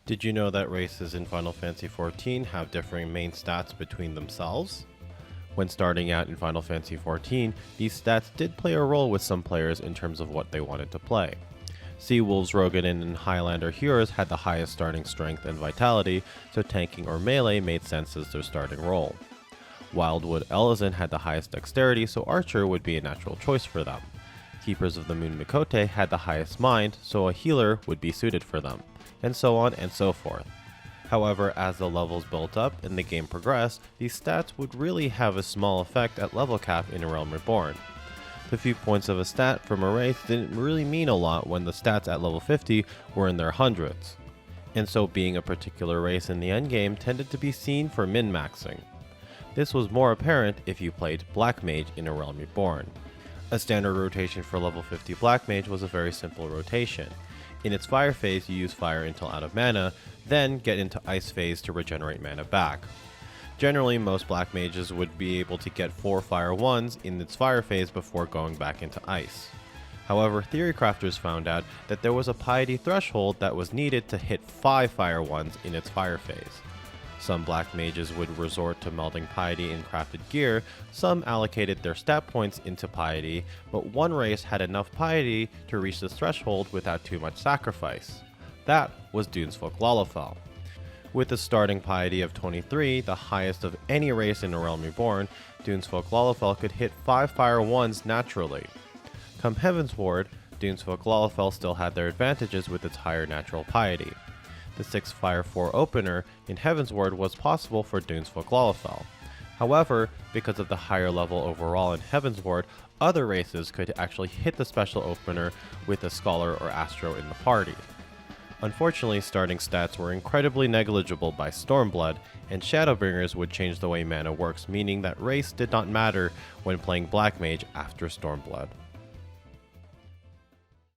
Did you know that races in Final Fantasy XIV have differing main stats between themselves? When starting out in Final Fantasy XIV, these stats did play a role with some players in terms of what they wanted to play. Seawolves, Rogadin, and Highlander heroes had the highest starting strength and vitality, so tanking or melee made sense as their starting role. Wildwood Elezen had the highest dexterity, so Archer would be a natural choice for them. Keepers of the Moon Mikote had the highest mind, so a healer would be suited for them, and so on and so forth. However, as the levels built up and the game progressed, these stats would really have a small effect at level cap in A Realm Reborn. The few points of a stat from a race didn't really mean a lot when the stats at level 50 were in their hundreds, and so being a particular race in the endgame tended to be seen for min-maxing. This was more apparent if you played Black Mage in A Realm Reborn. A standard rotation for level 50 Black Mage was a very simple rotation. In its fire phase, you use fire until out of mana, then get into ice phase to regenerate mana back. Generally, most Black Mages would be able to get 4 fire 1s in its fire phase before going back into ice. However, Theory Crafters found out that there was a piety threshold that was needed to hit 5 fire 1s in its fire phase. Some Black Mages would resort to melding piety in crafted gear, some allocated their stat points into piety, but one race had enough piety to reach this threshold without too much sacrifice. That was Dunesfolk Lalafell. With a starting piety of 23, the highest of any race in A Realm Reborn, Dunesfolk Lalafell could hit 5 fire 1s naturally. Come Heavensward, Dunesfolk Lalafell still had their advantages with its higher natural piety. The 6 Fire 4 opener in Heavensward was possible for Dunesfolk Lalafell. However, because of the higher level overall in Heavensward, other races could actually hit the special opener with a Scholar or Astro in the party. Unfortunately, starting stats were incredibly negligible by Stormblood, and Shadowbringers would change the way mana works, meaning that race did not matter when playing Black Mage after Stormblood.